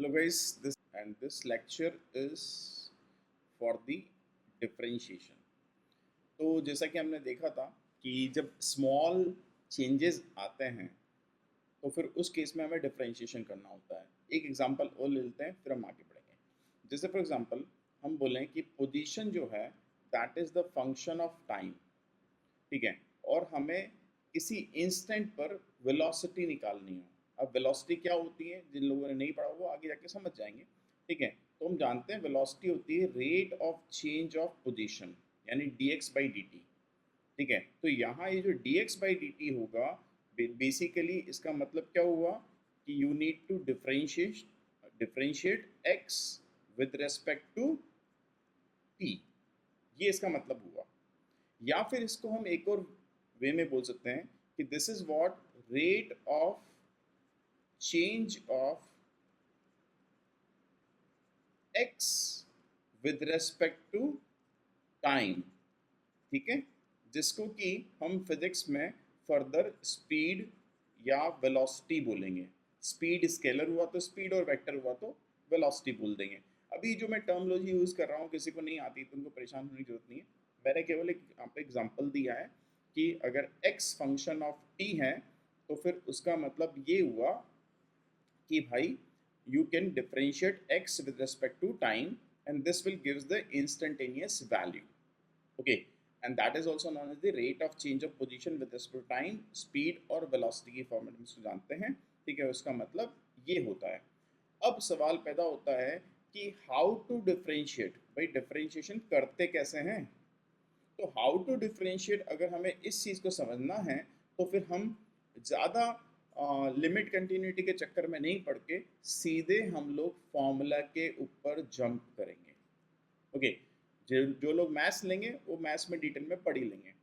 Hello guys, this lecture is for the differentiation. तो जैसा कि हमने देखा था कि जब स्मॉल चेंजेस आते हैं तो फिर उस केस में हमें डिफरेंशिएशन करना होता है। एक एग्जांपल और ले लेते हैं फिर हम आगे बढ़ेंगे। जैसे फॉर एग्जांपल हम बोलें कि पोजीशन जो है that is the function of time, ठीक है, और हमें किसी इंस्टेंट पर वेलोसिटी निकालनी हो। अब वेलोसिटी क्या होती है, जिन लोगों ने नहीं पढ़ा वो आगे जाके समझ जाएंगे, ठीक है। तो हम जानते हैं वेलोसिटी होती है rate of change of position, यानी dx/dt, ठीक है। तो यहाँ ये जो dx/dt होगा, बेसिकली इसका मतलब क्या हुआ कि you need to differentiate x with respect to t, ये इसका मतलब हुआ। या फिर इसको हम एक और वे में बोल सकते हैं कि this is what rate of change of x with respect to time, ठीक है, जिसको कि हम फिजिक्स में फर्दर स्पीड या वेलोसिटी बोलेंगे। स्पीड स्केलर हुआ तो स्पीड और वेक्टर हुआ तो वेलोसिटी बोल देंगे। अभी जो मैं टर्मोलॉजी यूज़ कर रहा हूँ किसी को नहीं आती तो उनको परेशान होने की जरूरत नहीं है। मैंने केवल एक यहाँ पे एग्जांपल दिया है कि अगर x फंक्शन ऑफ t है तो फिर उसका मतलब ये हुआ कि भाई you can differentiate x with respect to time and this will gives the instantaneous value, okay, and that is also known as the rate of change of position with respect to time, speed और velocity की format में इसको जानते हैं, ठीक है। उसका मतलब ये होता है। अब सवाल पैदा होता है कि हाउ टू डिफरेंशिएट, भाई डिफरेंशिएशन करते कैसे हैं। तो हाउ टू डिफरेंशिएट अगर हमें इस चीज़ को समझना है तो फिर हम ज़्यादा लिमिट कंटिन्यूटी के चक्कर में नहीं पड़ के सीधे हम लोग फॉर्मूला के ऊपर जंप करेंगे, ओके। जो लोग मैथ्स लेंगे वो मैथ्स में डिटेल में पढ़ ही लेंगे।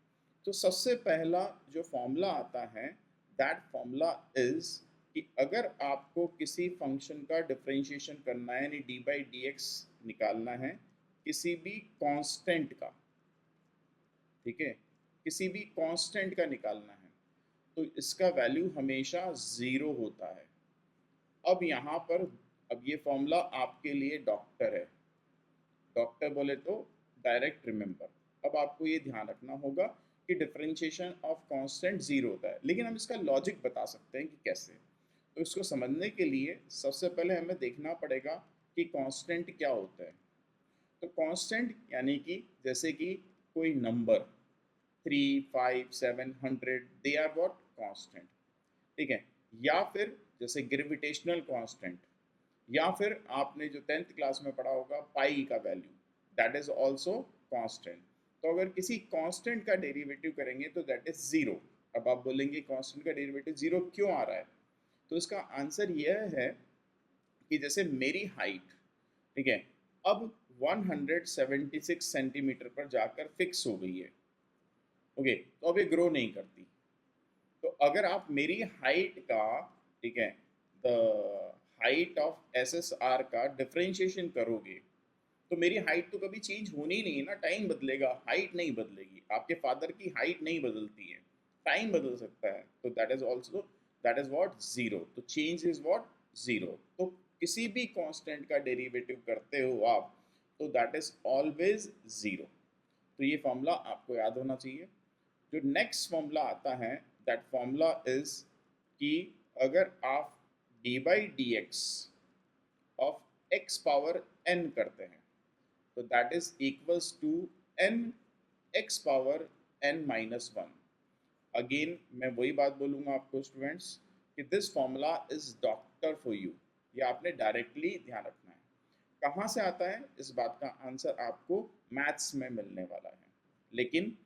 तो सबसे पहला जो फॉर्मूला आता है दैट फॉर्मूला इज कि अगर आपको किसी फंक्शन का डिफरेंशिएशन करना है यानी d/dx निकालना है किसी भी कांस्टेंट का, ठीक है, किसी भी कांस्टेंट का निकालना है तो इसका वैल्यू हमेशा ज़ीरो होता है। अब यहाँ पर अब ये फॉर्मूला आपके लिए डॉक्टर है, डॉक्टर बोले तो डायरेक्ट रिमेंबर। अब आपको ये ध्यान रखना होगा कि डिफरेंशिएशन ऑफ कांस्टेंट ज़ीरो होता है, लेकिन हम इसका लॉजिक बता सकते हैं कि कैसे। तो इसको समझने के लिए सबसे पहले हमें देखना पड़ेगा कि कांस्टेंट क्या होता है। तो कांस्टेंट यानी कि जैसे कि कोई number 3, 5, 7, 100 they are what constant, ठीक है। या फिर जैसे ग्रेविटेशनल कांस्टेंट, या फिर आपने जो 10th क्लास में पढ़ा होगा पाई का value, that is also constant. तो अगर किसी कांस्टेंट का डेरिवेटिव करेंगे तो दैट इज ज़ीरो। अब आप बोलेंगे कांस्टेंट का डेरिवेटिव ज़ीरो क्यों आ रहा है, तो इसका आंसर यह है कि जैसे मेरी हाइट, ठीक है, अब 176 सेंटीमीटर पर जाकर फिक्स हो गई है, ओके, तो अब ये ग्रो नहीं करती। तो अगर आप मेरी हाइट का, ठीक है, द हाइट ऑफ SSR का डिफरेंशिएशन करोगे तो मेरी हाइट तो कभी चेंज होनी ही नहीं है ना, टाइम बदलेगा, हाइट नहीं बदलेगी। आपके फादर की हाइट नहीं बदलती है, टाइम बदल सकता है, तो that is also that is what zero. तो चेंज इज व्हाट ज़ीरो। तो किसी भी कांस्टेंट का डेरिवेटिव करते हो आप तो दैट इज ऑलवेज ज़ीरो। तो ये फॉर्मूला आपको याद होना चाहिए। जो नेक्स्ट फॉर्मूला आता है दैट फॉर्मूला इज कि अगर आप d/dx of x power n करते हैं तो that is equals to n x power n minus one. Again मैं वही बात बोलूँगा आपको स्टूडेंट्स कि this formula is doctor for you, ये आपने डायरेक्टली ध्यान रखना है। कहाँ से आता है इस बात का आंसर आपको मैथ्स में मिलने वाला है, लेकिन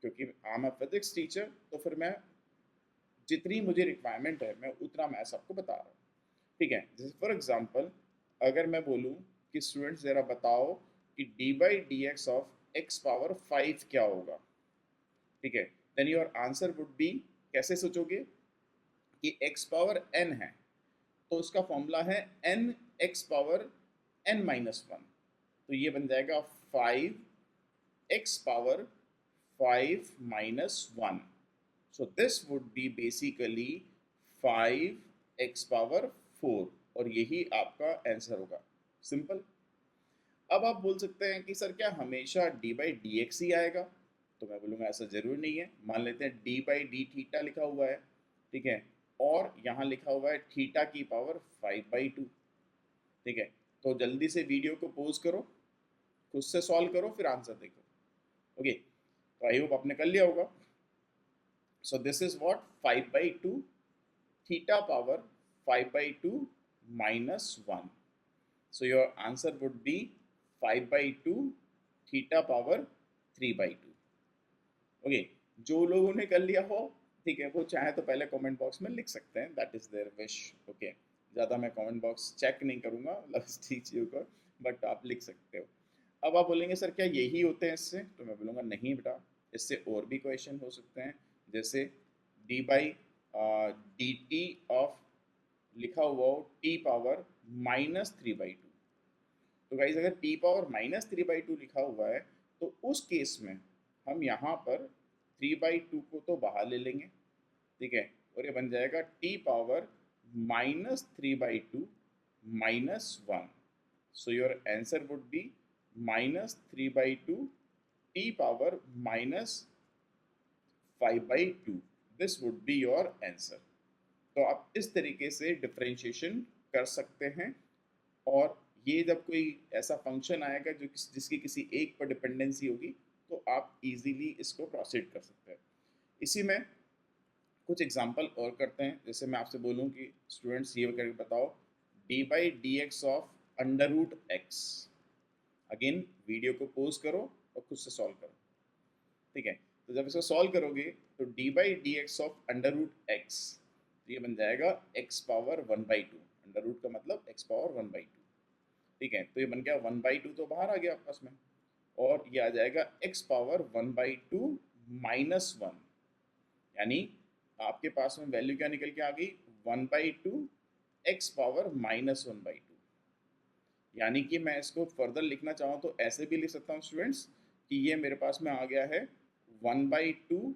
क्योंकि I am a physics teacher तो फिर मैं जितनी मुझे रिक्वायरमेंट है मैं उतना मैथ्स आपको बता रहा हूँ, ठीक है। जैसे फॉर एग्जांपल अगर मैं बोलूँ कि स्टूडेंट्स ज़रा बताओ कि d/dx ऑफ x पावर 5 क्या होगा, ठीक है, then your answer would be, कैसे सोचोगे कि x पावर n है तो उसका फॉर्मूला है n x power n minus one, तो ये बन जाएगा 5x power 5 minus 1. So this would be basically 5x power 4. और यही आपका आंसर होगा। सिंपल। अब आप बोल सकते हैं कि सर क्या हमेशा डी बाई डी एक्स ही आएगा? तो मैं बोलूँगा ऐसा ज़रूर नहीं है। मान लेते हैं डी बाई डी थीटा लिखा हुआ है, ठीक है, और यहाँ लिखा हुआ है थीटा की पावर 5/2, ठीक है। तो जल्दी से वीडियो को पॉज करो, खुद से सॉल्व करो, फिर आंसर देखो। ओके, तो आई होप आपने कर लिया होगा। So this is what 5/2 theta power 5/2 minus 1. So your answer would be 5/2 theta power 3/2. Okay, जो लोगों ने कर लिया हो, ठीक है, वो चाहे तो पहले कमेंट बॉक्स में लिख सकते हैं, that is their wish. Okay, ज़्यादा मैं कमेंट बॉक्स चेक नहीं करूँगा मतलब इस चीज़ों को, बट आप लिख सकते हो। अब आप बोलेंगे सर क्या यही होते हैं इससे? तो मैं बोलूँगा नहीं बेटा, इससे और भी क्वेश्चन हो सकते हैं, जैसे D by d t of लिखा हुआ हो टी पावर -3/2। तो गाइज अगर टी पावर -3/2 लिखा हुआ है तो उस केस में हम यहाँ पर 3/2 को तो बाहर ले लेंगे, ठीक है, और ये बन जाएगा T power -3/2 -1। So your answer would B -3/2 T power -5/2। This would be your answer. तो आप इस तरीके से डिफरेंशिएशन कर सकते हैं, और ये जब कोई ऐसा फंक्शन आएगा जो जिसकी किसी एक पर डिपेंडेंसी होगी तो आप इजीली इसको प्रोसीड कर सकते हैं। इसी में कुछ एग्जांपल और करते हैं, जैसे मैं आपसे बोलूं कि स्टूडेंट्स ये करके बताओ d by d x of under root x. Again video को पॉज करो और खुद से सॉल्व करो, ठीक है। तो जब इसको सॉल्व करोगे तो d by d x of under root x, तो ये बन जाएगा एक्स पावर 1/2। अंडर रूट का मतलब एक्स पावर 1/2, ठीक है। तो ये बन गया 1/2 तो बाहर आ गया आपस में, और ये आ जाएगा एक्स पावर 1/2 -1, यानी आपके पास में वैल्यू क्या निकल के आ गई 1/2 एक्स पावर -1/2। यानी कि मैं इसको फर्दर लिखना चाहूँ तो ऐसे भी लिख सकता हूँ स्टूडेंट्स कि ये मेरे पास में आ गया है 1/2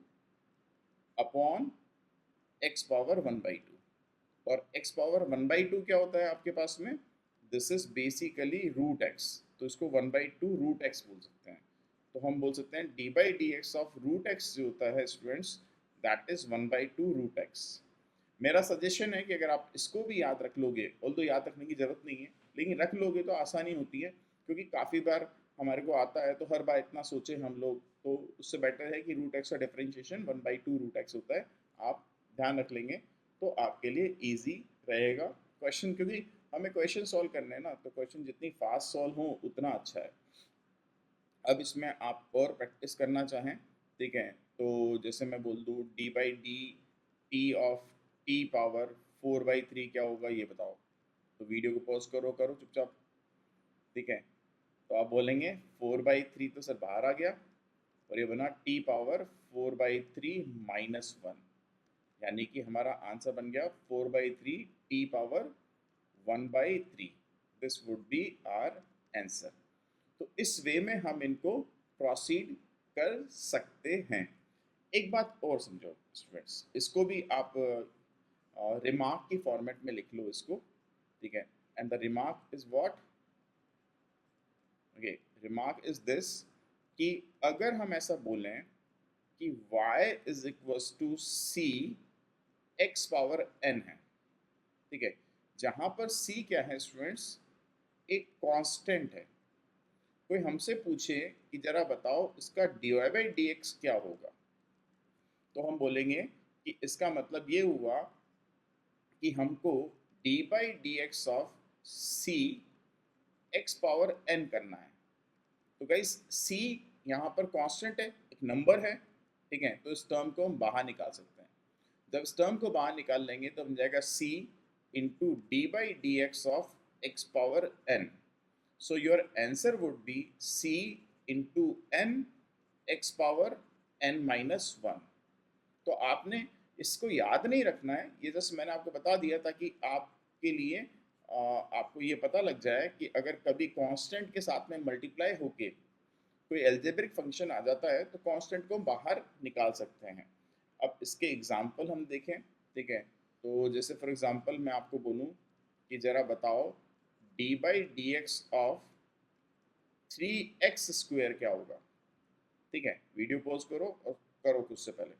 अपॉन एक्स पावर 1/2। और x पावर 1/2 क्या होता है आपके पास में? This is basically root x, तो इसको 1/2 रूट एक्स बोल सकते हैं। तो हम बोल सकते हैं d by d x of root x जो होता है students, that is 1/2 root x. मेरा सजेशन है कि अगर आप इसको भी याद रख लोगे, ऑल्दो याद रखने की जरूरत नहीं है, लेकिन रख लोगे तो आसानी होती है, क्योंकि काफ़ी बार हमारे को आता है तो हर बार इतना सोचे हम लोग, तो उससे बेटर है कि रूट एक्स का डिफरेंशिएशन 1/2 रूट एक्स होता है। आप ध्यान रख लेंगे तो आपके लिए इजी रहेगा क्वेश्चन, क्योंकि हमें क्वेश्चन सॉल्व करने हैं ना, तो क्वेश्चन जितनी फास्ट सॉल्व हो उतना अच्छा है। अब इसमें आप और प्रैक्टिस करना चाहें, ठीक है, तो जैसे मैं बोल दूँ D by d t of T power 4/3 क्या होगा ये बताओ। तो वीडियो को पॉज करो, करो चुपचाप, ठीक है। तो आप बोलेंगे 4/3 तो सर बाहर आ गया, और ये बना टी पावर 4/3 -1, यानी कि हमारा आंसर बन गया 4/3 t power 1/3। This would be our answer. तो इस वे में हम इनको प्रोसीड कर सकते हैं। एक बात और समझो स्टूडेंट्स, इसको भी आप रिमार्क की फॉर्मेट में लिख लो इसको, ठीक है। And the remark is what, okay, remark is this कि अगर हम ऐसा बोलें कि y is equals to c x power n है, ठीक है, जहां पर c क्या है स्टूडेंट्स? एक कांस्टेंट है। कोई हमसे पूछे कि जरा बताओ इसका dy बाई डी एक्स क्या होगा, तो हम बोलेंगे कि इसका मतलब ये हुआ कि हमको d by d x of c x power n करना है। तो गाइस c यहाँ पर कांस्टेंट है, एक नंबर है, ठीक है, तो इस टर्म को हम बाहर निकाल सकते हैं। जब इस टर्म को बाहर निकाल लेंगे तो बन जाएगा c into D by d x of x power n। So your answer would B c into n x power n -1। तो आपने इसको याद नहीं रखना है, ये जस्ट मैंने आपको बता दिया ताकि आपके लिए आपको ये पता लग जाए कि अगर कभी कांस्टेंट के साथ में मल्टीप्लाई होके कोई एल्जेब्रिक फंक्शन आ जाता है तो कांस्टेंट को बाहर निकाल सकते हैं। अब इसके एग्जांपल हम देखें, ठीक है। तो जैसे फॉर एग्जांपल मैं आपको बोलूं कि जरा बताओ d by d x of 3x² क्या होगा। ठीक है, वीडियो पॉज करो और करो कुछ से पहले।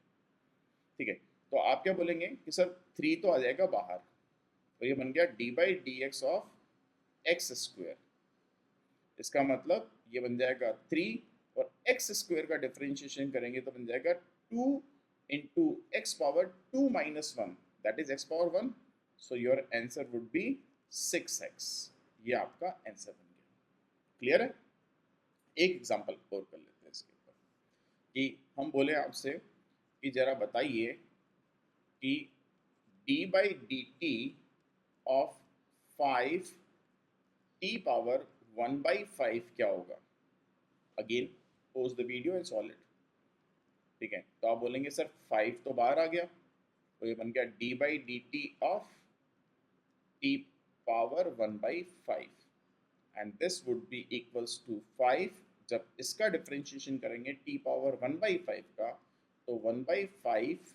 ठीक है, तो आप क्या बोलेंगे कि सर 3 तो आ जाएगा बाहर, तो ये बन गया d by d x of x²। इसका मतलब ये बन जाएगा 3, और x² का डिफरेंशिएशन करेंगे तो बन जाएगा 2 into x power 2 - 1, that is x power 1। So your answer would B 6x। ये आपका आंसर बन गया। क्लियर है? एक एग्जांपल और कर लेते हैं इसके ऊपर कि हम बोले आपसे कि जरा बताइए कि D by d t of 5t⁻1/5 क्या होगा। Again pose the video and solve it. ठीक है, तो आप बोलेंगे सर 5 तो बाहर आ गया, तो ये बन गया d by d t of t⁻1/5, and this would be equals to 5। जब इसका डिफरेंशिएशन करेंगे t⁻1/5 का, तो 1/5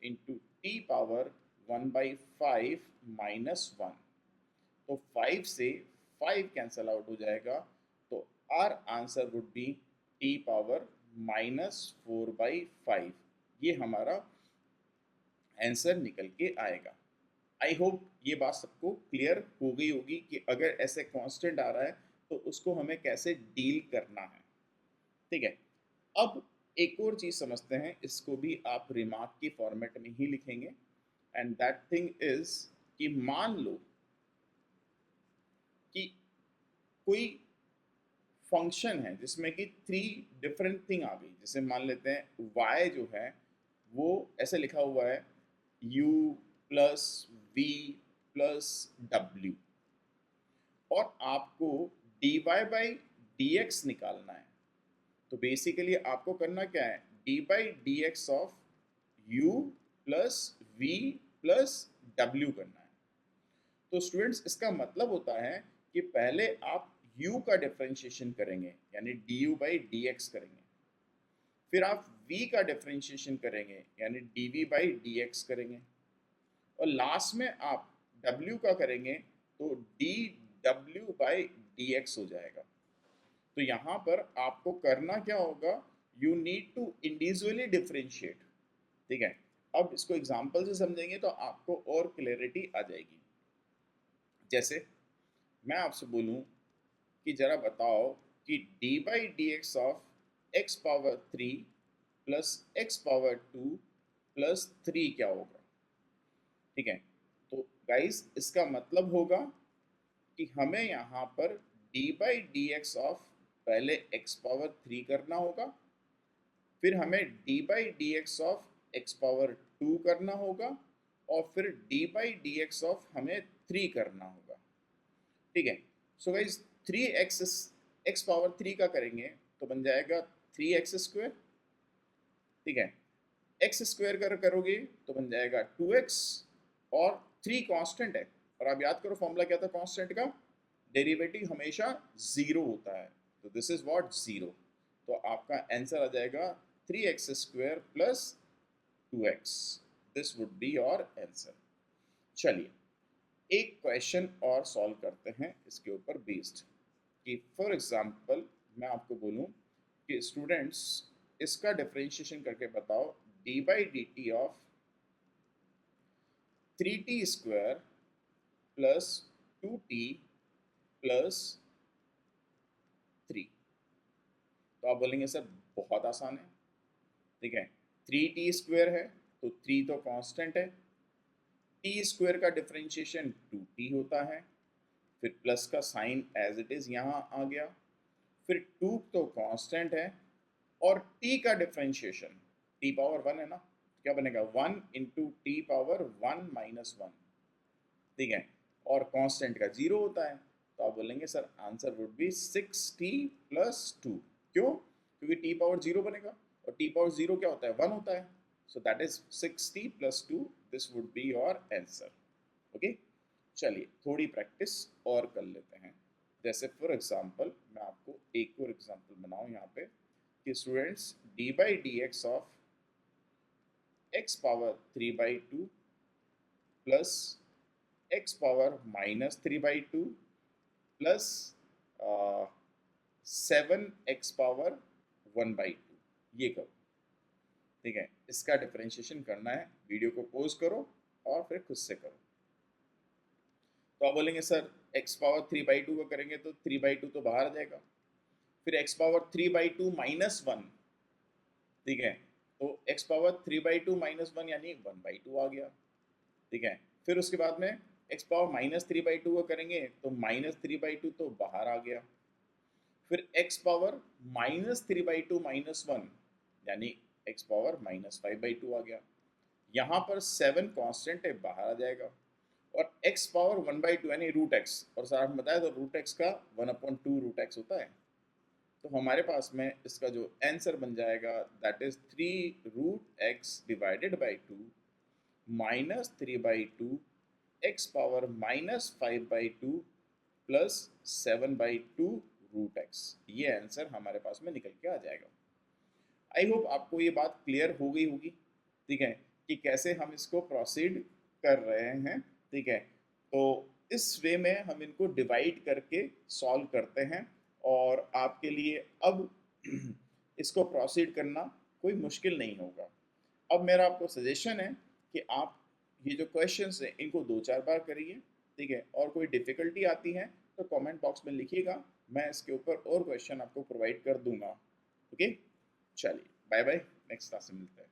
इंटू t⁻1/5 -1, तो 5 से 5 कैंसल आउट हो जाएगा, तो our answer would B t⁻⁻4/5। ये हमारा आंसर निकल के आएगा। आई होप ये बात सबको क्लियर हो गई होगी कि अगर ऐसे कांस्टेंट आ रहा है तो उसको हमें कैसे डील करना है। ठीक है, अब एक और चीज समझते हैं, इसको भी आप रिमार्क की फॉर्मेट में ही लिखेंगे, एंड दैट थिंग इज कि मान लो कि कोई फंक्शन है जिसमें कि 3 डिफरेंट थिंग आ गई। जैसे मान लेते हैं y जो है वो ऐसे लिखा हुआ है u plus v plus w, और आपको dy बाई dx निकालना है। तो बेसिकली आपको करना क्या है, D by d x of u plus v plus w करना है। तो स्टूडेंट्स इसका मतलब होता है कि पहले आप u का डिफरेंशिएशन करेंगे यानी du बाई डी एक्स करेंगे, फिर आप v का डिफरेंशिएशन करेंगे यानी dv बाई डी एक्स करेंगे, और लास्ट में आप w का करेंगे तो dw बाई डी एक्स हो जाएगा। तो यहाँ पर आपको करना क्या होगा, you need to individually differentiate. ठीक है, अब इसको एग्जांपल से समझेंगे तो आपको और क्लैरिटी आ जाएगी। जैसे मैं आपसे बोलूं कि जरा बताओ कि D by d x of x power 3 plus x power 2 plus 3 क्या होगा। ठीक है, तो गाइस इसका मतलब होगा कि हमें यहाँ पर D by d x of पहले एक्स पावर 3 करना होगा, फिर हमें D by d x of x power 2 करना होगा, और फिर D by d x of हमें 3 करना होगा। ठीक है, so guys 3x x power 3 का करेंगे तो बन जाएगा 3x²। ठीक है, x² करोगे तो बन जाएगा 2x, और 3 कांस्टेंट है, और आप याद करो फॉर्मूला क्या था कांस्टेंट का, डेरिवेटिव हमेशा 0 होता है, तो दिस इज व्हाट 0। तो आपका आंसर आ जाएगा 3x² plus 2x। This would be your answer. चलिए एक क्वेश्चन और सॉल्व करते हैं इसके ऊपर बेस्ड, कि फॉर एग्जांपल मैं आपको बोलूं कि स्टूडेंट्स इसका डिफरेंशिएशन करके बताओ d by d t of 3t² plus 2t plus 3। तो आप बोलेंगे सर बहुत आसान है। ठीक है, 3t² है तो 3 तो कांस्टेंट है, t² का डिफरेंशिएशन 2t होता है, फिर प्लस का साइन एज इट इज यहाँ आ गया, फिर 2 तो कांस्टेंट है, और t का डिफरेंशिएशन t पावर 1 है ना, क्या बनेगा 1 इंटू टी पावर 1 - 1। ठीक है, और कांस्टेंट का 0 होता है, तो आप बोलेंगे sir answer would B 6t plus 2। क्यों? क्योंकि t पावर 0 बनेगा, और t पावर 0 क्या होता है 1 होता है, so that is 6t plus 2। This would be your answer. Okay, चलिए थोड़ी प्रैक्टिस और कर लेते हैं। जैसे फॉर एग्जांपल मैं आपको एक और एग्जांपल बनाऊं यहाँ पे कि students D by d x of x power 3/2 plus x power minus 3/2 plus 7x power 1/2, ये करो। ठीक है, इसका डिफरेंशिएशन करना है, वीडियो को पॉज करो और फिर खुद से करो। तो आप बोलेंगे सर x पावर 3/2 को करेंगे तो 3/2 तो बाहर आ जाएगा, फिर x पावर 3/2 माइनस 1, ठीक है, तो x पावर 3/2 माइनस 1 यानी 1/2 आ गया। ठीक है, फिर उसके बाद में x पावर माइनस 3/2 को करेंगे तो माइनस 3/2 तो बाहर आ गया, फिर x पावर माइनस 3/2 माइनस 1 यानी x पावर माइनस 5/2 आ गया। यहाँ पर 7 कांस्टेंट है, बाहर आ जाएगा, और x पावर 1/2 यानी रूट x, और सर आपने बताया तो रूट x का 1/2 रूट x होता है। तो हमारे पास में इसका जो आंसर बन जाएगा that is 3 root x divided by 2 minus 3/2 x power minus 5/2 plus 7/2 root x। ये आंसर हमारे पास में निकल के आ जाएगा। आई होप आपको ये बात क्लियर हो गई होगी, ठीक है, कि कैसे हम इसको प्रोसीड कर रहे हैं। ठीक है, तो इस वे में हम इनको डिवाइड करके सॉल्व करते हैं, और आपके लिए अब इसको प्रोसीड करना कोई मुश्किल नहीं होगा। अब मेरा आपको सजेशन है कि आप ये जो क्वेश्चंस हैं इनको 2-4 बार करिए, ठीक है, और कोई डिफ़िकल्टी आती है तो कमेंट बॉक्स में लिखिएगा, मैं इसके ऊपर और क्वेश्चन आपको प्रोवाइड कर दूंगा। ओके, चलिए बाय बाय, नेक्स्ट क्लास में मिलते हैं।